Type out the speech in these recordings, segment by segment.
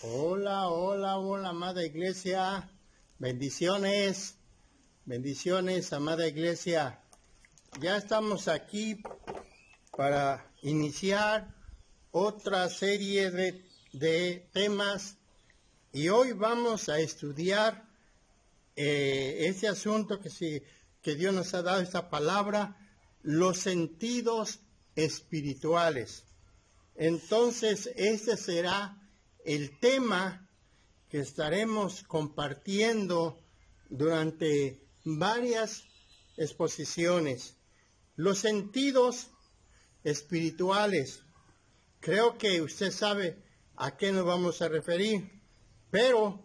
Hola, hola, hola, amada iglesia. Bendiciones, bendiciones, amada iglesia. Ya estamos aquí para iniciar otra serie de temas y hoy vamos a estudiar ese asunto que Dios nos ha dado, esta palabra, los sentidos espirituales. Entonces, este será el tema que estaremos compartiendo durante varias exposiciones. Los sentidos espirituales. Creo que usted sabe a qué nos vamos a referir, pero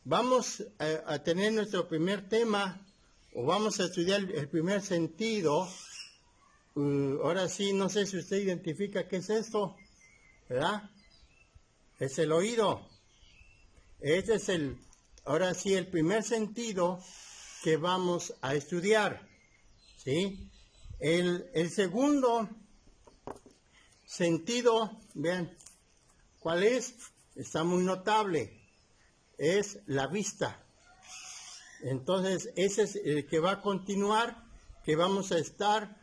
vamos a tener nuestro primer tema, o vamos a estudiar el primer sentido. Ahora sí, no sé si usted identifica qué es esto, ¿verdad? Es el oído. Este es ahora sí, el primer sentido que vamos a estudiar, ¿sí? El segundo sentido, vean, ¿cuál es? Está muy notable, es la vista. Entonces, ese es el que va a continuar, que vamos a estar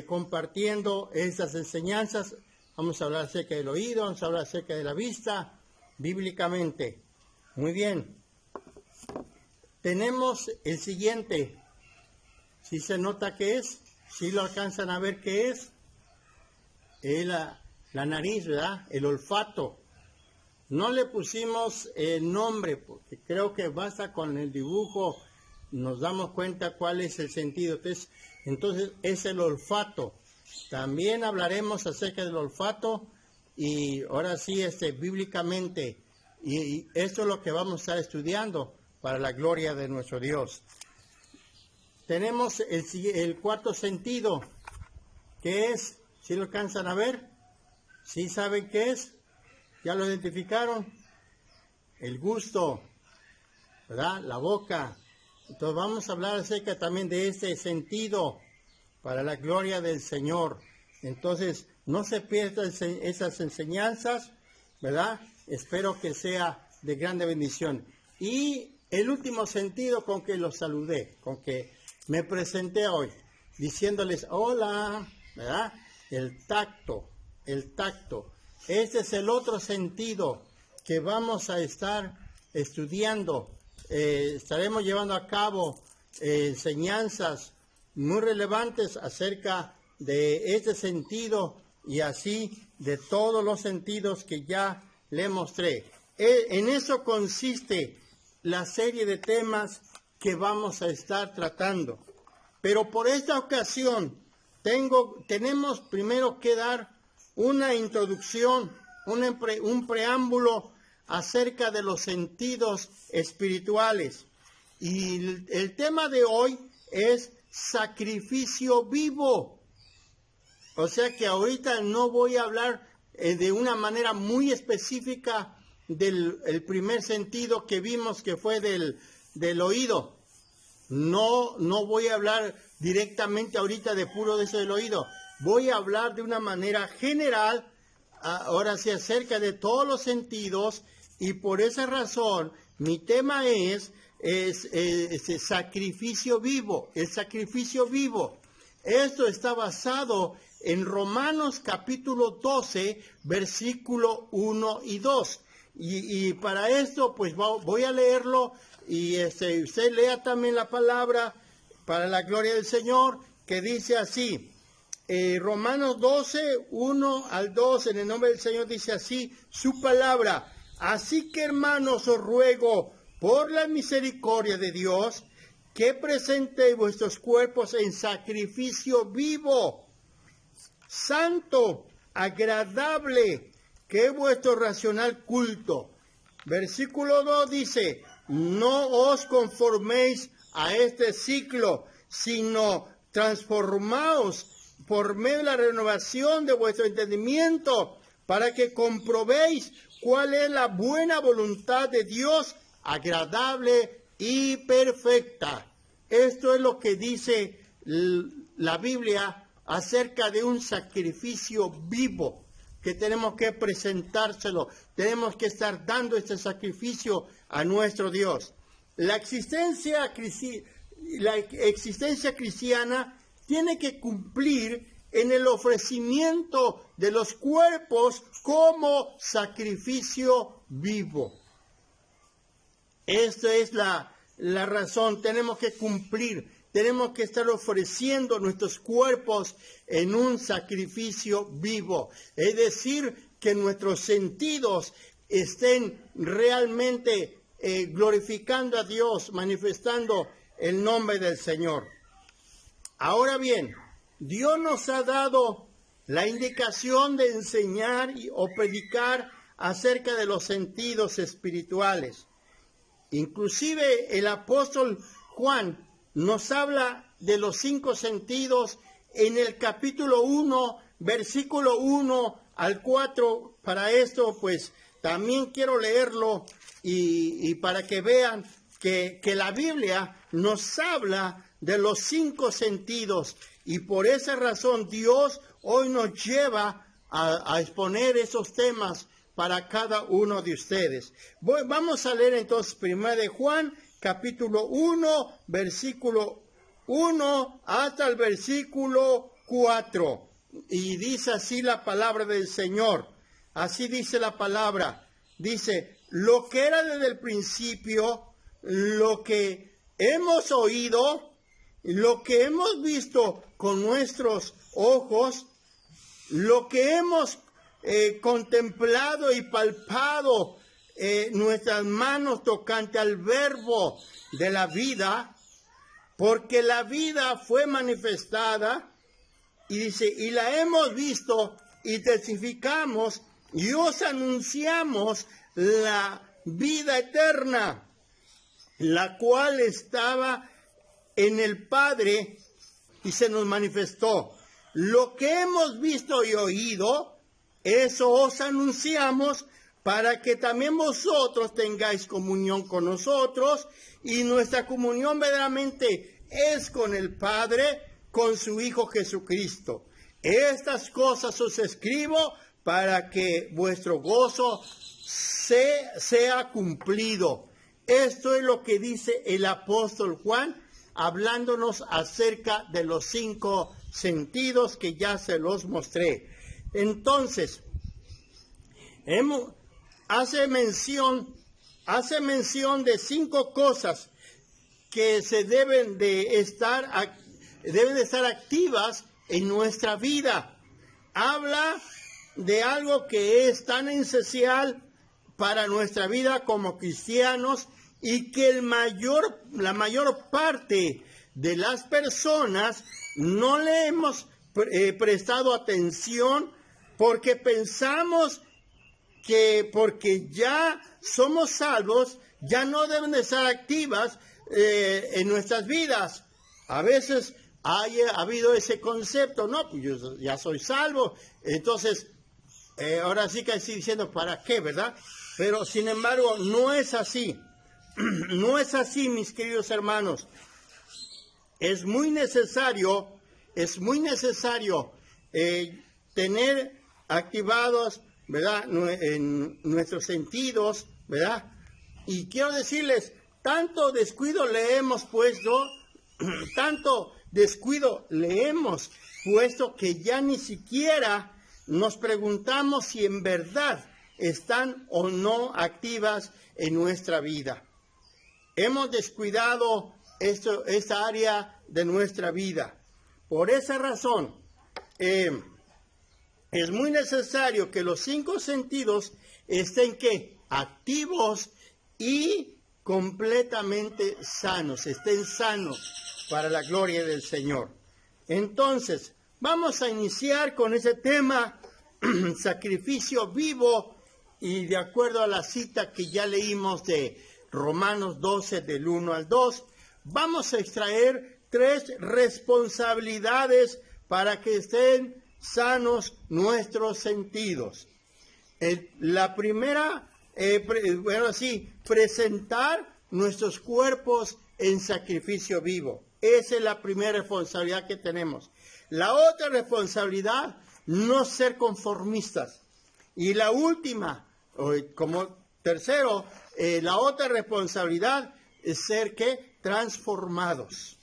compartiendo estas enseñanzas. Vamos a hablar acerca del oído, vamos a hablar acerca de la vista, bíblicamente. Muy bien. Tenemos el siguiente. ¿Sí se nota qué es? ¿Sí lo alcanzan a ver qué es? Es la nariz, ¿verdad? El olfato. No le pusimos el nombre, porque creo que basta con el dibujo, nos damos cuenta cuál es el sentido. Entonces es el olfato. También hablaremos acerca del olfato y ahora sí, bíblicamente. Y esto es lo que vamos a estar estudiando para la gloria de nuestro Dios. Tenemos el cuarto sentido, que es, ¿sí lo alcanzan a ver? ¿Sí saben qué es? ¿Ya lo identificaron? El gusto, ¿verdad? La boca. Entonces vamos a hablar acerca también de este sentido para la gloria del Señor. Entonces, no se pierdan esas enseñanzas, ¿verdad? Espero que sea de grande bendición. Y el último sentido con que los saludé, con que me presenté hoy, diciéndoles hola, ¿verdad? El tacto, el tacto. Este es el otro sentido que vamos a estar estudiando. Estaremos llevando a cabo enseñanzas muy relevantes acerca de este sentido y así de todos los sentidos que ya le mostré. En eso consiste la serie de temas que vamos a estar tratando. Pero por esta ocasión tenemos primero que dar una introducción, un preámbulo acerca de los sentidos espirituales. Y el tema de hoy es sacrificio vivo. O sea que ahorita no voy a hablar de una manera muy específica del primer sentido que vimos, que fue del oído. No voy a hablar directamente ahorita de puro de eso del oído. Voy a hablar de una manera general, ahora sí, acerca de todos los sentidos, y por esa razón mi tema es sacrificio vivo, el sacrificio vivo. Esto está basado en Romanos capítulo 12, versículo 1 y 2. Y para esto, pues voy a leerlo, y usted lea también la palabra para la gloria del Señor, que dice así. Romanos 12, 1 al 2, en el nombre del Señor, dice así su palabra. Así que, hermanos, os ruego por la misericordia de Dios que presentéis vuestros cuerpos en sacrificio vivo, santo, agradable, que es vuestro racional culto. Versículo 2 dice, no os conforméis a este siglo, sino transformaos por medio de la renovación de vuestro entendimiento, para que comprobéis cuál es la buena voluntad de Dios, agradable y perfecta. Esto es lo que dice la Biblia acerca de un sacrificio vivo. que tenemos que presentárselo, tenemos que estar dando este sacrificio a nuestro Dios. La existencia cristiana tiene que cumplir en el ofrecimiento de los cuerpos como sacrificio vivo. Esta es la razón, tenemos que cumplir, tenemos que estar ofreciendo nuestros cuerpos en un sacrificio vivo. Es decir, que nuestros sentidos estén realmente glorificando a Dios, manifestando el nombre del Señor. Ahora bien, Dios nos ha dado la indicación de enseñar o predicar acerca de los sentidos espirituales. Inclusive el apóstol Juan nos habla de los 5 sentidos en el capítulo 1, versículo 1 al 4. Para esto, pues, también quiero leerlo y para que vean que la Biblia nos habla de los 5 sentidos. Y por esa razón Dios hoy nos lleva a exponer esos temas para cada uno de ustedes. Vamos a leer entonces 1 de Juan, capítulo 1, versículo 1 hasta el versículo 4. Y dice así la palabra del Señor. Así dice la palabra. Dice, lo que era desde el principio, lo que hemos oído, lo que hemos visto con nuestros ojos, lo que hemos contemplado y palpado nuestras manos tocante al verbo de la vida, porque la vida fue manifestada, y dice, y la hemos visto y testificamos y os anunciamos la vida eterna, la cual estaba en el Padre y se nos manifestó. Lo que hemos visto y oído, eso os anunciamos para que también vosotros tengáis comunión con nosotros, y nuestra comunión verdaderamente es con el Padre, con su Hijo Jesucristo. Estas cosas os escribo para que vuestro gozo sea cumplido. Esto es lo que dice el apóstol Juan, hablándonos acerca de los 5 sentidos que ya se los mostré. Entonces, hace mención de 5 cosas que se deben de estar activas en nuestra vida. Habla de algo que es tan esencial para nuestra vida como cristianos, y que la mayor parte de las personas no le hemos prestado atención, porque pensamos que porque ya somos salvos, ya no deben de estar activas en nuestras vidas. A veces ha habido ese concepto, no, pues yo ya soy salvo, entonces ahora sí que estoy diciendo, ¿para qué, verdad? Pero sin embargo, no es así. No es así, mis queridos hermanos. Es muy necesario tener activados, ¿verdad?, en nuestros sentidos, ¿verdad? Y quiero decirles, tanto descuido le hemos puesto que ya ni siquiera nos preguntamos si en verdad están o no activas en nuestra vida. Hemos descuidado esta área de nuestra vida. Por esa razón, es muy necesario que los 5 sentidos estén activos y completamente sanos, estén sanos para la gloria del Señor. Entonces, vamos a iniciar con ese tema, sacrificio vivo, y de acuerdo a la cita que ya leímos de Romanos 12, del 1 al 2, vamos a extraer 3 responsabilidades para que estén sanos nuestros sentidos. La primera, presentar nuestros cuerpos en sacrificio vivo. Esa es la primera responsabilidad que tenemos. La otra responsabilidad, no ser conformistas. Y la última, como tercero, la otra responsabilidad es ser ¿qué? Transformados.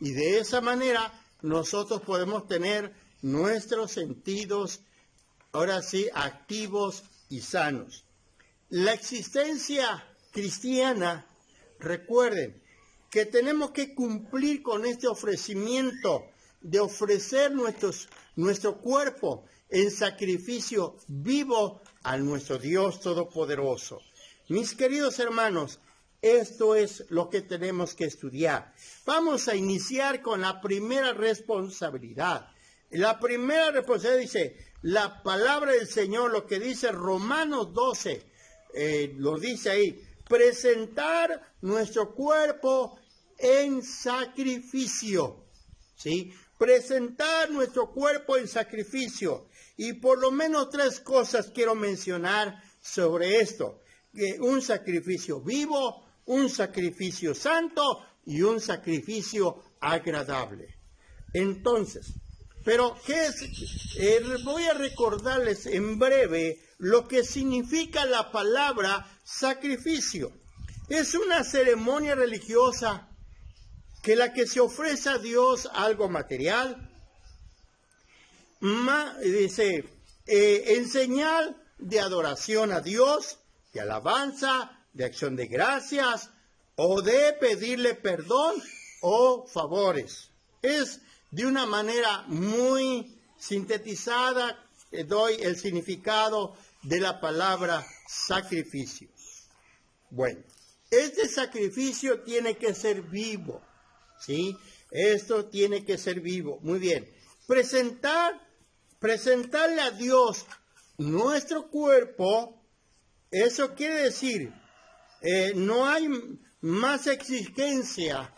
Y de esa manera nosotros podemos tener nuestros sentidos, ahora sí, activos y sanos. La existencia cristiana, recuerden que tenemos que cumplir con este ofrecimiento de ofrecer nuestro cuerpo en sacrificio vivo a nuestro Dios Todopoderoso. Mis queridos hermanos, esto es lo que tenemos que estudiar. Vamos a iniciar con la primera responsabilidad. La primera responsabilidad dice, la palabra del Señor, lo que dice Romanos 12, lo dice ahí, presentar nuestro cuerpo en sacrificio, ¿sí? Presentar nuestro cuerpo en sacrificio. Y por lo menos 3 cosas quiero mencionar sobre esto. Un sacrificio vivo, un sacrificio santo y un sacrificio agradable. Entonces, pero ¿qué es? Voy a recordarles en breve lo que significa la palabra sacrificio. Es una ceremonia religiosa que la que se ofrece a Dios algo material, dice, en señal de adoración a Dios, de alabanza, de acción de gracias, o de pedirle perdón o favores. Es de una manera muy sintetizada, doy el significado de la palabra sacrificio. Bueno, este sacrificio tiene que ser vivo, ¿sí? Esto tiene que ser vivo. Muy bien. Presentarle a Dios nuestro cuerpo, eso quiere decir, no hay más exigencia,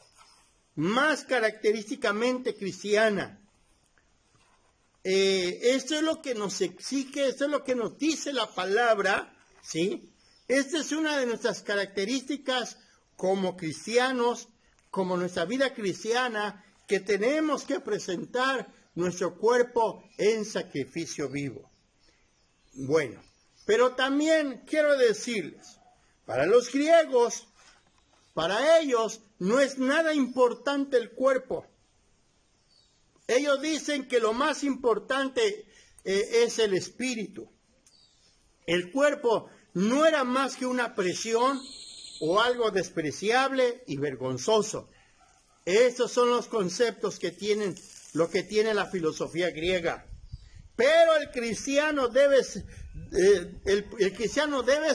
más característicamente cristiana. Esto es lo que nos exige, esto es lo que nos dice la palabra, ¿sí? Esta es una de nuestras características como cristianos, como nuestra vida cristiana, que tenemos que presentar nuestro cuerpo en sacrificio vivo. Bueno, pero también quiero decirles, para los griegos, para ellos no es nada importante el cuerpo. Ellos dicen que lo más importante es el espíritu. El cuerpo no era más que una presión o algo despreciable y vergonzoso. Estos son los conceptos que tienen, lo que tiene la filosofía griega. Pero el cristiano debe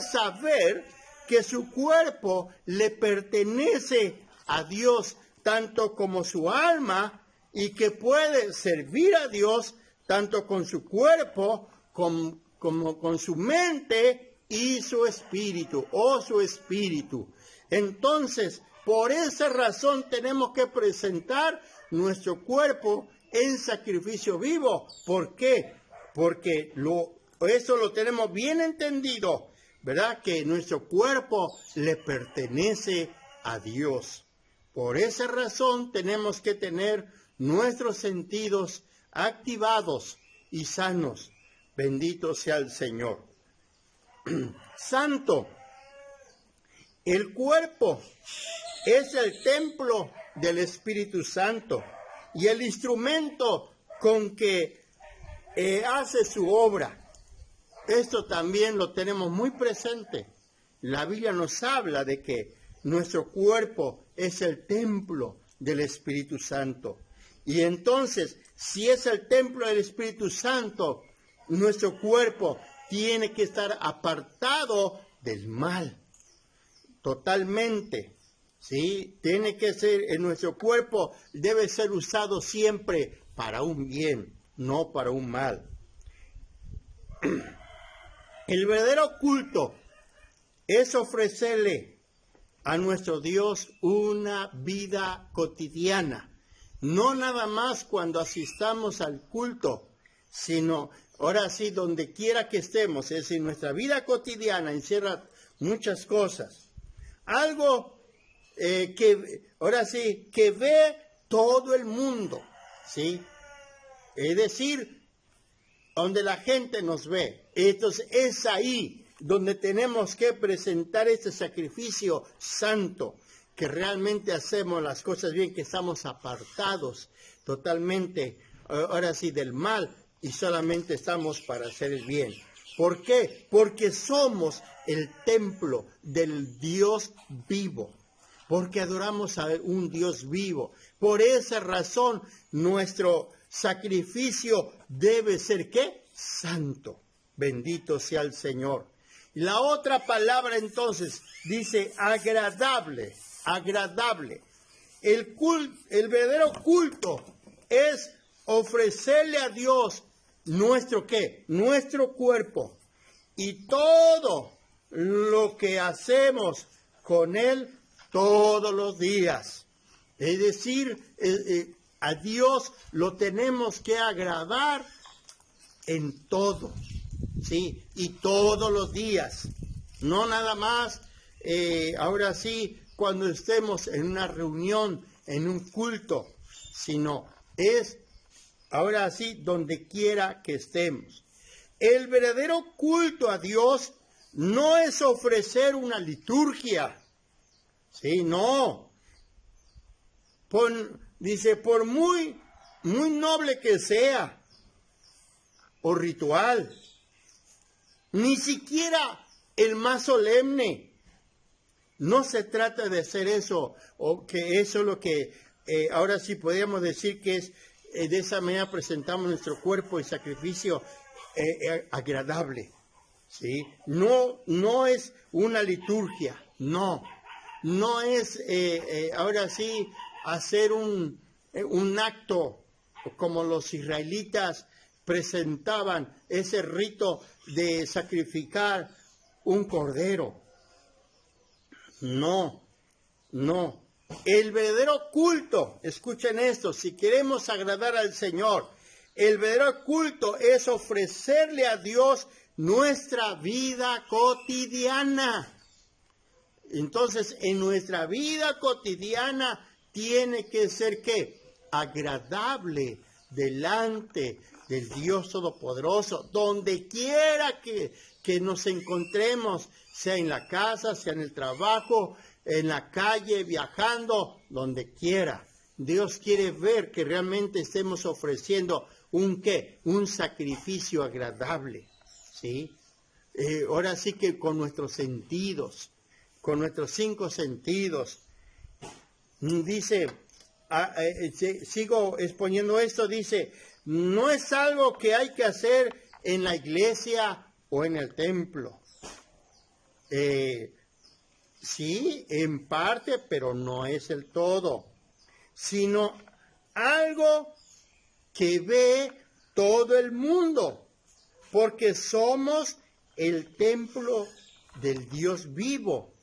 saber que su cuerpo le pertenece a Dios, tanto como su alma, y que puede servir a Dios tanto con su cuerpo como con su mente y su espíritu, o su espíritu. Entonces, por esa razón tenemos que presentar nuestro cuerpo en sacrificio vivo. ¿Por qué? Porque eso lo tenemos bien entendido, ¿verdad? Que nuestro cuerpo le pertenece a Dios. Por esa razón tenemos que tener nuestros sentidos activados y sanos. Bendito sea el Señor. Santo. El cuerpo es el templo del Espíritu Santo y el instrumento con que hace su obra. Esto también lo tenemos muy presente. La Biblia nos habla de que nuestro cuerpo es el templo del Espíritu Santo. Y entonces, si es el templo del Espíritu Santo, nuestro cuerpo tiene que estar apartado del mal. Totalmente. ¿Sí? Tiene que ser, en nuestro cuerpo debe ser usado siempre para un bien, no para un mal. El verdadero culto es ofrecerle a nuestro Dios una vida cotidiana. No nada más cuando asistamos al culto, sino ahora sí donde quiera que estemos. Es decir, nuestra vida cotidiana encierra muchas cosas. Algo ahora sí, que ve todo el mundo, ¿sí? Es decir, donde la gente nos ve. Entonces es ahí donde tenemos que presentar este sacrificio santo, que realmente hacemos las cosas bien, que estamos apartados totalmente, ahora sí, del mal, y solamente estamos para hacer el bien. ¿Por qué? Porque somos el templo del Dios vivo, porque adoramos a un Dios vivo. Por esa razón, nuestro sacrificio debe ser, ¿qué? Santo. Bendito sea el Señor. Y la otra palabra entonces dice agradable, agradable. El verdadero culto es ofrecerle a Dios nuestro ¿qué? Nuestro cuerpo y todo lo que hacemos con Él todos los días. Es decir, a Dios lo tenemos que agradar en todo, ¿sí? Y todos los días. No nada más, ahora sí, cuando estemos en una reunión, en un culto, sino es, ahora sí, donde quiera que estemos. El verdadero culto a Dios no es ofrecer una liturgia, ¿sí? No. Dice, por muy noble que sea, o ritual, ni siquiera el más solemne. No se trata de hacer eso, o que eso es lo que ahora sí podríamos decir que es, de esa manera presentamos nuestro cuerpo en sacrificio agradable, ¿sí? No es una liturgia, no es ahora sí hacer un acto como los israelitas presentaban ese rito de sacrificar un cordero. No. El verdadero culto, escuchen esto, si queremos agradar al Señor, el verdadero culto es ofrecerle a Dios nuestra vida cotidiana. Entonces, en nuestra vida cotidiana tiene que ser ¿qué? Agradable delante del Dios Todopoderoso, donde quiera que nos encontremos, sea en la casa, sea en el trabajo, en la calle, viajando, donde quiera. Dios quiere ver que realmente estemos ofreciendo un ¿qué? Un sacrificio agradable, ¿sí? Ahora sí que con nuestros sentidos, con nuestros 5 sentidos. Dice, sigo exponiendo esto, dice, no es algo que hay que hacer en la iglesia o en el templo. Sí, en parte, pero no es el todo, sino algo que ve todo el mundo, porque somos el templo del Dios vivo,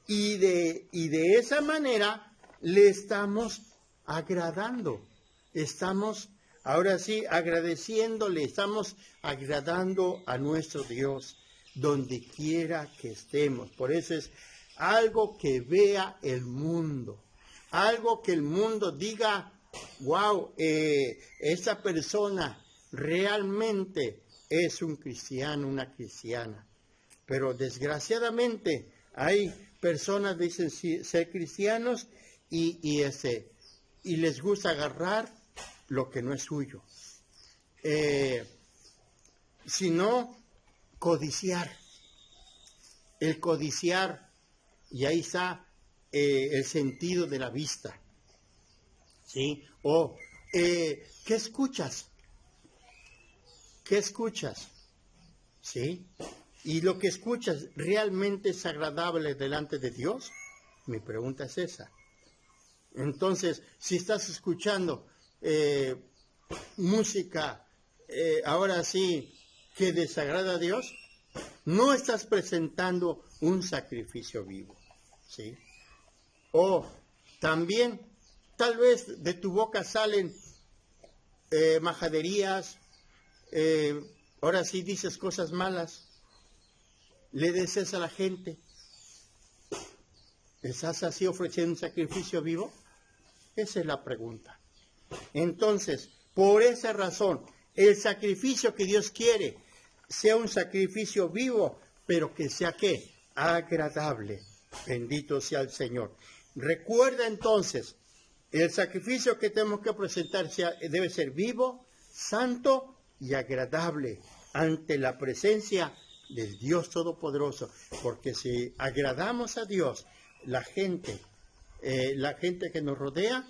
y de esa manera le estamos agradando, estamos ahora sí agradeciéndole, estamos agradando a nuestro Dios donde quiera que estemos. Por eso es algo que vea el mundo, algo que el mundo diga, wow, esa persona realmente es un cristiano, una cristiana. Pero desgraciadamente hay personas que dicen ser cristianos y les gusta agarrar lo que no es suyo, sino codiciar, el codiciar, y ahí está el sentido de la vista, ¿sí? O, ¿qué escuchas? ¿Qué escuchas? ¿Sí? ¿Y lo que escuchas realmente es agradable delante de Dios? Mi pregunta es esa. Entonces, si estás escuchando música, ahora sí, que desagrada a Dios, no estás presentando un sacrificio vivo, ¿sí? O también, tal vez de tu boca salen majaderías, ahora sí dices cosas malas, le deseas a la gente. ¿Estás así ofreciendo un sacrificio vivo? Esa es la pregunta. Entonces, por esa razón, el sacrificio que Dios quiere sea un sacrificio vivo, pero que sea ¿qué? Agradable. Bendito sea el Señor. Recuerda entonces, el sacrificio que tenemos que presentar debe ser vivo, santo y agradable ante la presencia del Dios Todopoderoso. Porque si agradamos a Dios, la gente que nos rodea,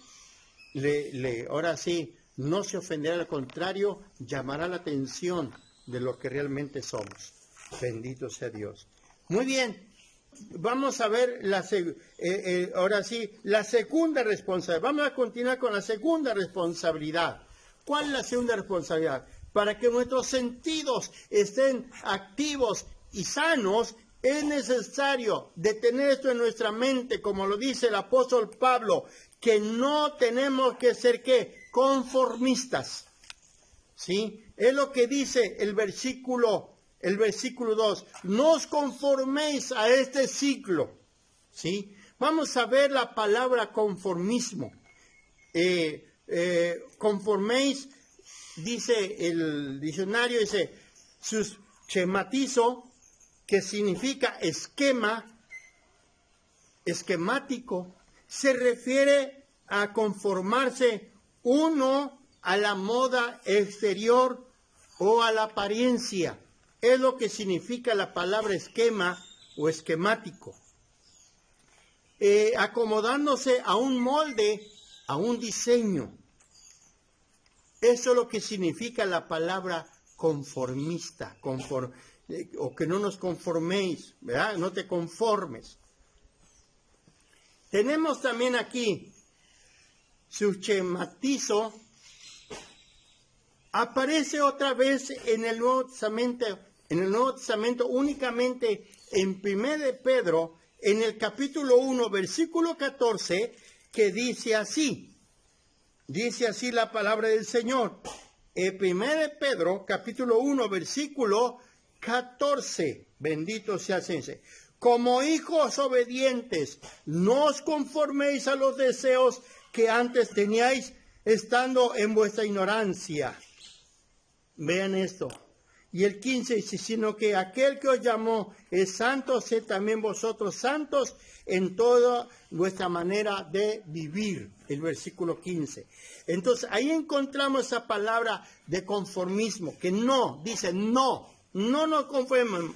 ahora sí, no se ofenderá, al contrario, llamará la atención de lo que realmente somos. Bendito sea Dios. Muy bien. Vamos a ver ahora sí, la segunda responsabilidad. Vamos a continuar con la segunda responsabilidad. ¿Cuál es la segunda responsabilidad? Para que nuestros sentidos estén activos y sanos, es necesario detener esto en nuestra mente, como lo dice el apóstol Pablo, que no tenemos que ser ¿qué? Conformistas. ¿Sí? Es lo que dice el versículo 2, no os conforméis a este siglo, ¿sí? Vamos a ver la palabra conformismo. Conforméis, dice el diccionario, dice, schematizo, que significa esquemático, se refiere a conformarse uno a la moda exterior o a la apariencia. Es lo que significa la palabra esquema o esquemático. Acomodándose a un molde, a un diseño. Eso es lo que significa la palabra conformista, o que no nos conforméis, ¿verdad? No te conformes. Tenemos también aquí, schematizo, aparece otra vez en el Nuevo Testamento únicamente en 1 de Pedro, en el capítulo 1, versículo 14, que dice así la palabra del Señor. 1 de Pedro, capítulo 1, versículo 14, bendito sea el Señor. Como hijos obedientes, no os conforméis a los deseos que antes teníais estando en vuestra ignorancia. Vean esto. Y el 15 dice, sino que aquel que os llamó es santo, sed también vosotros santos en toda vuestra manera de vivir. El versículo 15. Entonces, ahí encontramos esa palabra de conformismo, que dice no nos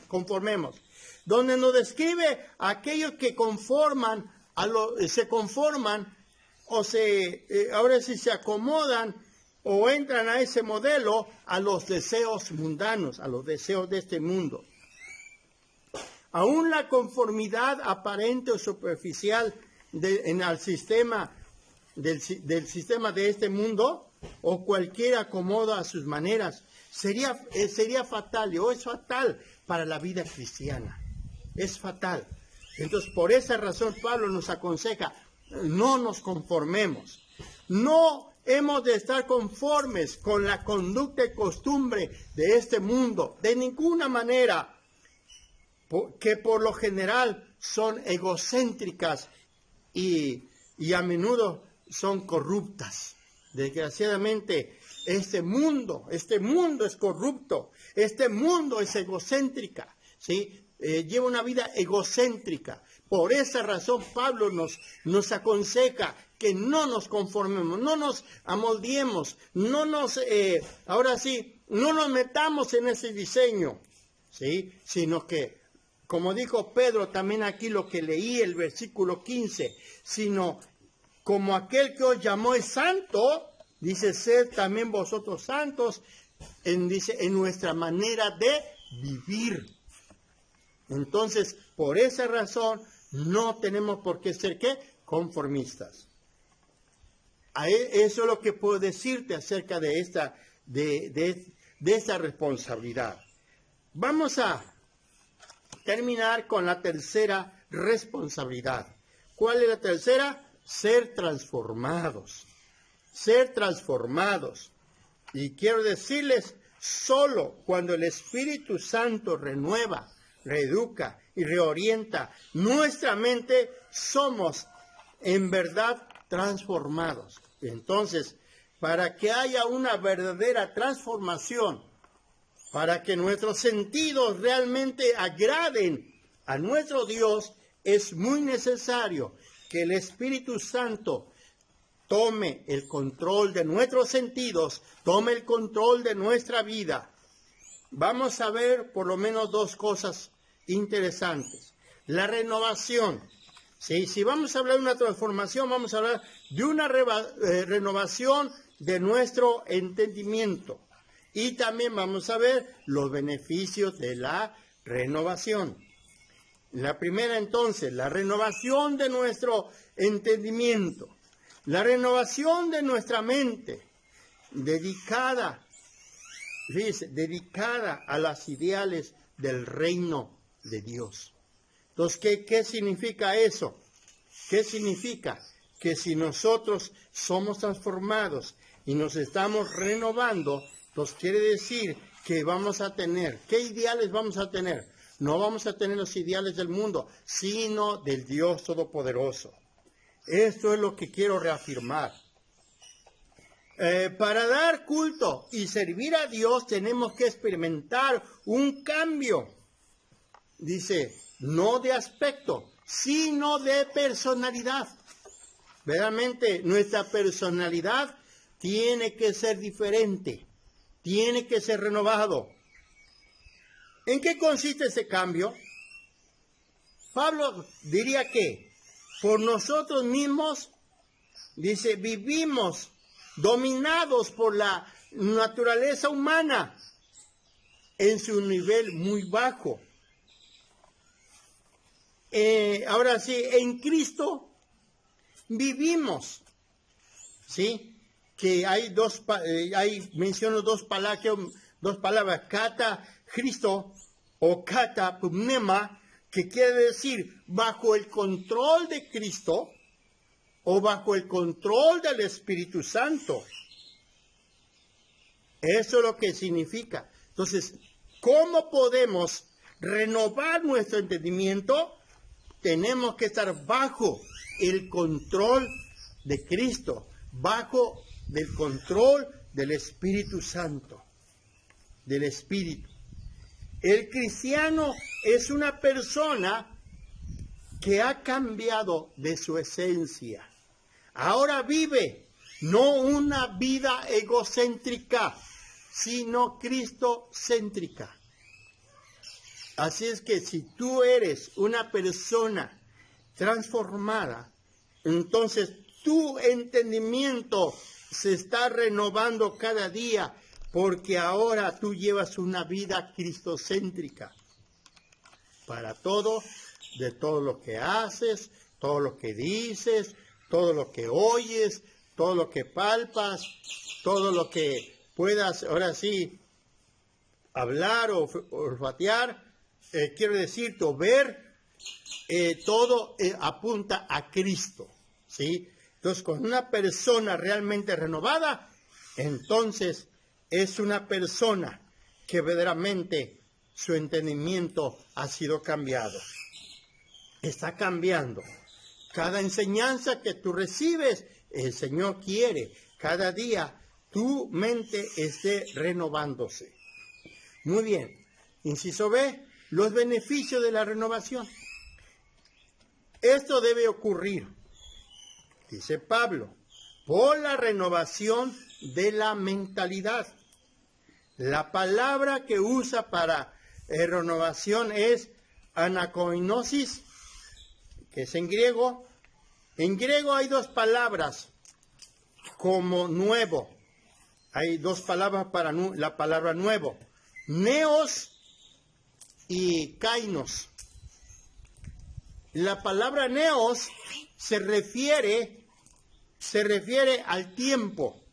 conformemos. Donde nos describe a aquellos que se conforman o ahora sí se acomodan o entran a ese modelo, a los deseos mundanos, a los deseos de este mundo. Aún la conformidad aparente o superficial al sistema del sistema de este mundo, o cualquier acomodo a sus maneras, sería fatal, o es fatal para la vida cristiana. Es fatal. Entonces, por esa razón, Pablo nos aconseja, no nos conformemos. No hemos de estar conformes con la conducta y costumbre de este mundo, de ninguna manera, que por lo general son egocéntricas y a menudo son corruptas. Desgraciadamente, este mundo es corrupto, este mundo es egocéntrica, ¿sí? Lleva una vida egocéntrica. Por esa razón Pablo nos aconseja que no nos conformemos, no nos amoldiemos, no nos metamos en ese diseño, ¿sí? Sino que, como dijo Pedro también aquí, lo que leí el versículo 15, sino como aquel que os llamó es santo, dice, sed también vosotros santos, en nuestra manera de vivir. Entonces, por esa razón, no tenemos por qué ser, ¿qué? Conformistas. Eso es lo que puedo decirte acerca de esta responsabilidad. Vamos a terminar con la tercera responsabilidad. ¿Cuál es la tercera? Ser transformados. Ser transformados. Y quiero decirles, solo cuando el Espíritu Santo renueva, reeduca y reorienta nuestra mente, somos en verdad transformados. Entonces, para que haya una verdadera transformación, para que nuestros sentidos realmente agraden a nuestro Dios, es muy necesario que el Espíritu Santo tome el control de nuestros sentidos, tome el control de nuestra vida. Vamos a ver por lo menos dos cosas interesantes. La renovación. ¿Sí? Si vamos a hablar de una transformación, vamos a hablar de una renovación de nuestro entendimiento. Y también vamos a ver los beneficios de la renovación. La primera entonces, la renovación de nuestro entendimiento. La renovación de nuestra mente, dedicada a los ideales del reino de Dios. Entonces, ¿qué significa eso? ¿Qué significa? Que si nosotros somos transformados y nos estamos renovando, entonces quiere decir que vamos a tener, ¿qué ideales vamos a tener? No vamos a tener los ideales del mundo, sino del Dios Todopoderoso. Esto es lo que quiero reafirmar. Para dar culto y servir a Dios tenemos que experimentar un cambio. Dice, no de aspecto, sino de personalidad. Verdaderamente nuestra personalidad tiene que ser diferente, tiene que ser renovado. ¿En qué consiste ese cambio? Pablo diría que por nosotros mismos, dice, vivimos dominados por la naturaleza humana en su nivel muy bajo. Ahora sí, en Cristo vivimos, ¿sí? Que menciono dos palabras, kata Cristo o kata pneuma, que quiere decir bajo el control de Cristo o bajo el control del Espíritu Santo. Eso es lo que significa. Entonces, ¿cómo podemos renovar nuestro entendimiento? Tenemos que estar bajo el control de Cristo, bajo el control del Espíritu Santo, del Espíritu. El cristiano es una persona que ha cambiado de su esencia. Ahora vive no una vida egocéntrica, sino cristocéntrica. Así es que si tú eres una persona transformada, entonces tu entendimiento se está renovando cada día, porque ahora tú llevas una vida cristocéntrica. Para todo, de todo lo que haces, todo lo que dices, todo lo que oyes, todo lo que palpas, todo lo que puedas, ahora sí, hablar o olfatear, quiero decir, o ver, todo apunta a Cristo, ¿sí? Entonces, con una persona realmente renovada, entonces es una persona que verdaderamente su entendimiento ha sido cambiado. Está cambiando. Cada enseñanza que tú recibes, el Señor quiere cada día tu mente esté renovándose. Muy bien. Inciso B, los beneficios de la renovación. Esto debe ocurrir, dice Pablo, por la renovación de la mentalidad. La palabra que usa para renovación es anakoinosis, que es en griego. En griego hay dos palabras como nuevo. Hay dos palabras para la palabra nuevo. Neos y kainos. La palabra neos se refiere al tiempo,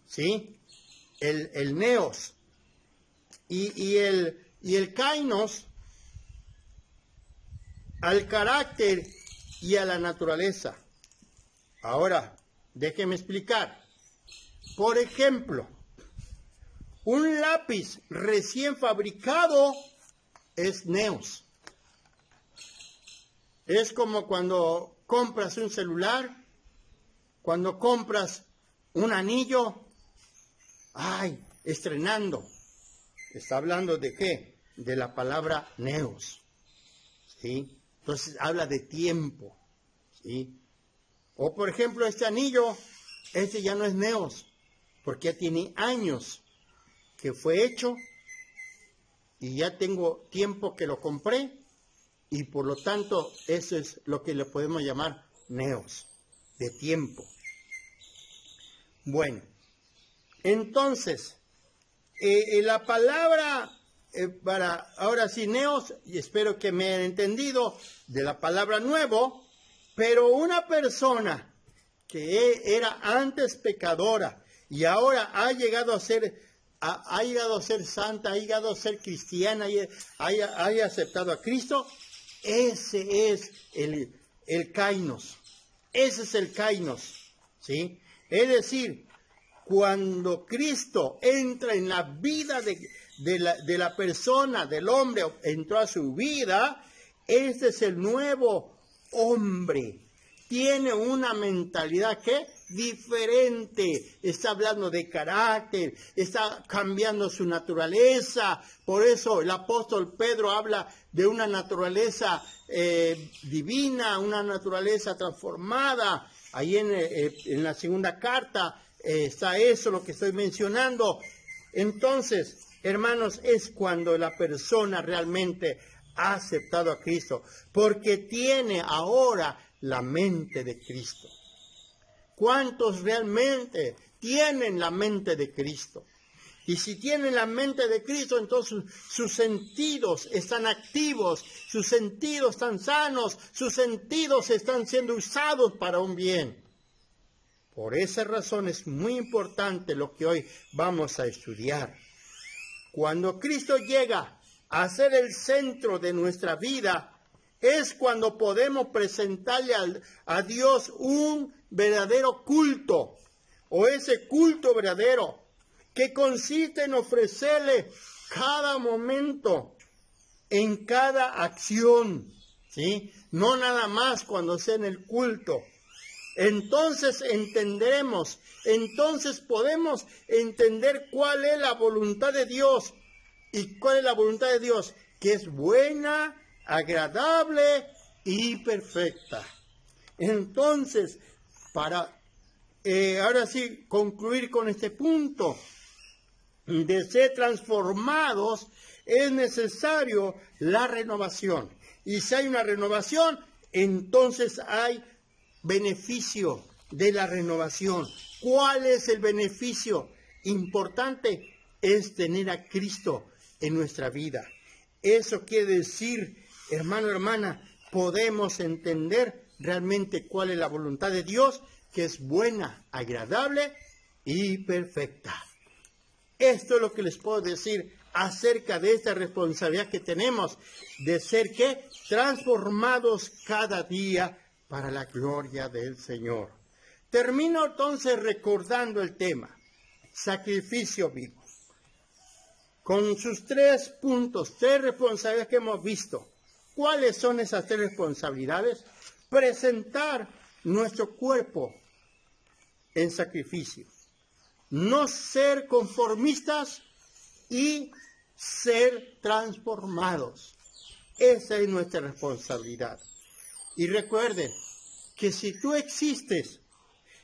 ¿sí? El neos. Y el kainos al carácter y a la naturaleza. Ahora, déjeme explicar. Por ejemplo, un lápiz recién fabricado es neos. Es como cuando compras un celular, cuando compras un anillo, estrenando. Está hablando de ¿qué? De la palabra neos, ¿sí? Entonces habla de tiempo, ¿sí? O por ejemplo este anillo, este ya no es neos, porque ya tiene años que fue hecho y ya tengo tiempo que lo compré y por lo tanto eso es lo que le podemos llamar neos, de tiempo. Bueno, entonces, la palabra, ahora sí, neos, y espero que me hayan entendido, de la palabra nuevo, pero una persona que era antes pecadora y ahora ha llegado a ser santa, ha llegado a ser cristiana, haya aceptado a Cristo, ese es el kainos, ese es el kainos, ¿sí? Es decir, cuando Cristo entra en la vida de la persona, del hombre, entró a su vida, este es el nuevo hombre. Tiene una mentalidad que diferente, está hablando de carácter, está cambiando su naturaleza. Por eso el apóstol Pedro habla de una naturaleza divina, una naturaleza transformada. Ahí en la segunda carta está eso, lo que estoy mencionando. Entonces, hermanos, es cuando la persona realmente ha aceptado a Cristo, porque tiene ahora la mente de Cristo. ¿Cuántos realmente tienen la mente de Cristo? Y si tienen la mente de Cristo, entonces sus sentidos están activos, sus sentidos están sanos, sus sentidos están siendo usados para un bien. Por esa razón es muy importante lo que hoy vamos a estudiar. Cuando Cristo llega a ser el centro de nuestra vida, es cuando podemos presentarle a Dios un verdadero culto, o ese culto verdadero, que consiste en ofrecerle cada momento, en cada acción, ¿sí? No nada más cuando sea en el culto. Entonces entenderemos, entonces podemos entender cuál es la voluntad de Dios. ¿Y cuál es la voluntad de Dios? Que es buena, agradable y perfecta. Entonces, para ahora sí concluir con este punto de ser transformados, es necesario la renovación. Y si hay una renovación, entonces hay beneficio de la renovación. ¿Cuál es el beneficio importante? Es tener a Cristo en nuestra vida. Eso quiere decir, hermano, hermana, podemos entender realmente cuál es la voluntad de Dios, que es buena, agradable y perfecta. Esto es lo que les puedo decir acerca de esta responsabilidad que tenemos de ser ¿qué? Transformados cada día para la gloria del Señor. Termino entonces recordando el tema, sacrificio vivo, con sus 3 puntos, 3 responsabilidades que hemos visto. ¿Cuáles son esas 3 responsabilidades? Presentar nuestro cuerpo en sacrificio, no ser conformistas y ser transformados. Esa es nuestra responsabilidad. Y recuerden que si tú existes,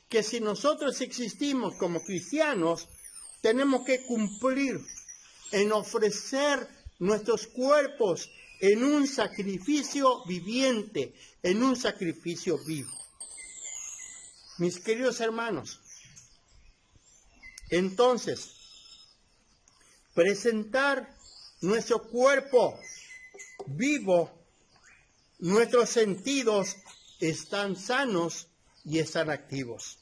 que si nosotros existimos como cristianos, tenemos que cumplir en ofrecer nuestros cuerpos en un sacrificio viviente, en un sacrificio vivo. Mis queridos hermanos, entonces, presentar nuestro cuerpo vivo, nuestros sentidos están sanos y están activos.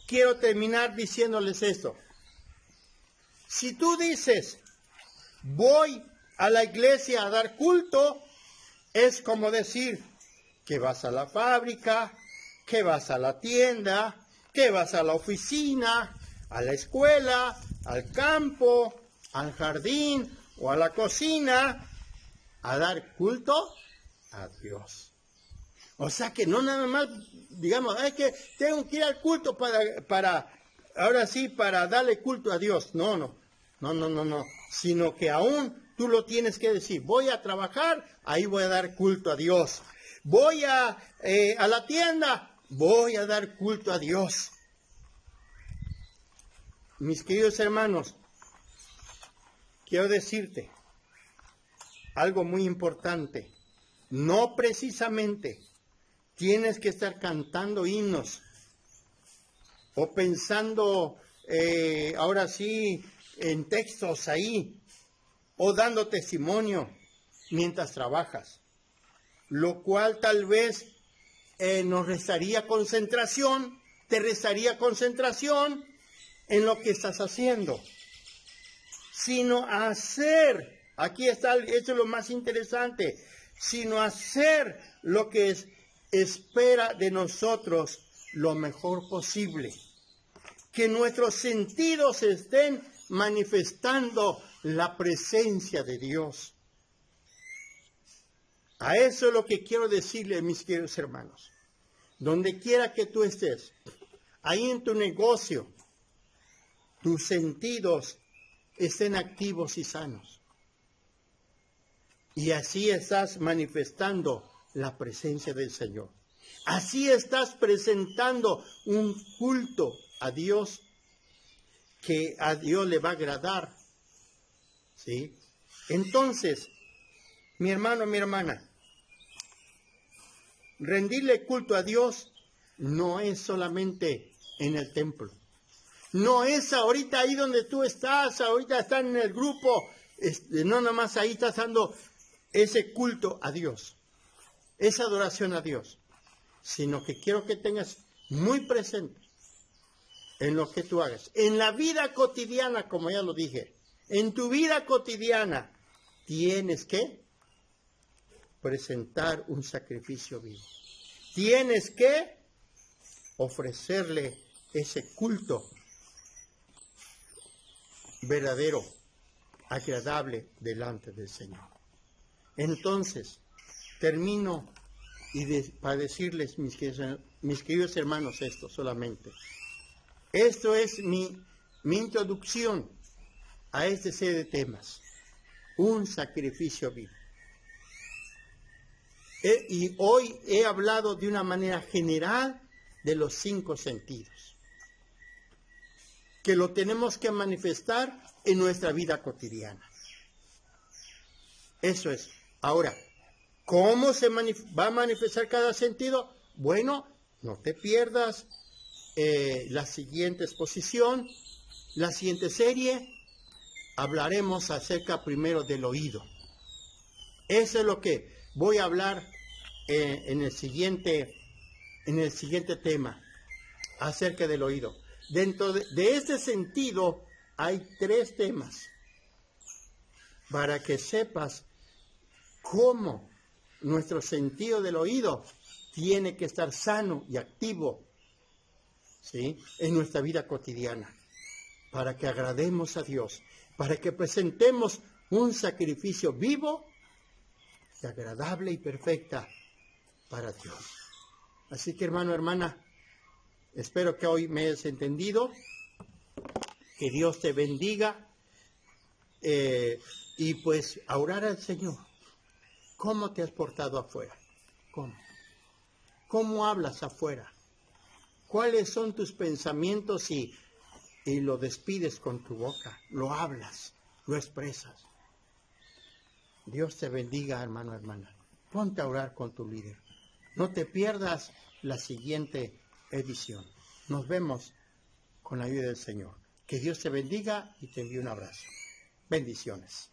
Quiero terminar diciéndoles esto. Si tú dices, voy a la iglesia a dar culto, es como decir que vas a la fábrica, que vas a la tienda, que vas a la oficina, a la escuela, al campo, al jardín o a la cocina a dar culto a Dios. O sea que no nada más, digamos, es que tengo que ir al culto ahora sí, para darle culto a Dios. No. Sino que aún tú lo tienes que decir. Voy a trabajar, ahí voy a dar culto a Dios. Voy a la tienda, voy a dar culto a Dios. Mis queridos hermanos, quiero decirte algo muy importante. No precisamente tienes que estar cantando himnos o pensando ahora sí en textos ahí o dando testimonio mientras trabajas, lo cual tal vez nos restaría concentración, te restaría concentración en lo que estás haciendo, sino hacer, aquí está, esto es lo más interesante, sino hacer lo que espera de nosotros lo mejor posible. Que nuestros sentidos estén manifestando la presencia de Dios. A eso es lo que quiero decirle, mis queridos hermanos. Donde quiera que tú estés, ahí en tu negocio, tus sentidos estén activos y sanos. Y así estás manifestando la presencia del Señor. Así estás presentando un culto a Dios que a Dios le va a agradar. ¿Sí? Entonces, mi hermano, mi hermana, rendirle culto a Dios no es solamente en el templo. No es ahorita ahí donde tú estás, ahorita están en el grupo, no nomás ahí estás dando ese culto a Dios, esa adoración a Dios, sino que quiero que tengas muy presente en lo que tú hagas. En la vida cotidiana, como ya lo dije, en tu vida cotidiana tienes que presentar un sacrificio vivo. Tienes que ofrecerle ese culto verdadero, agradable delante del Señor. Entonces, termino para decirles, mis queridos hermanos, esto solamente. Esto es mi introducción a este serie de temas. Un sacrificio vivo. Y hoy he hablado de una manera general de los 5 sentidos, que lo tenemos que manifestar en nuestra vida cotidiana. Eso es. Ahora, ¿cómo se va a manifestar cada sentido? Bueno, no te pierdas la siguiente exposición, la siguiente serie. Hablaremos acerca primero del oído. Eso es lo que voy a hablar en el siguiente tema, acerca del oído. Dentro de este sentido hay 3 temas para que sepas cómo nuestro sentido del oído tiene que estar sano y activo, ¿sí?, en nuestra vida cotidiana, para que agrademos a Dios, para que presentemos un sacrificio vivo, y agradable y perfecta para Dios. Así que, hermano, hermana, espero que hoy me hayas entendido, que Dios te bendiga, y pues a orar al Señor. ¿Cómo te has portado afuera? ¿Cómo hablas afuera? ¿Cuáles son tus pensamientos y lo despides con tu boca? Lo hablas, lo expresas. Dios te bendiga, hermano, hermana. Ponte a orar con tu líder. No te pierdas la siguiente edición. Nos vemos con la ayuda del Señor. Que Dios te bendiga y te envíe un abrazo. Bendiciones.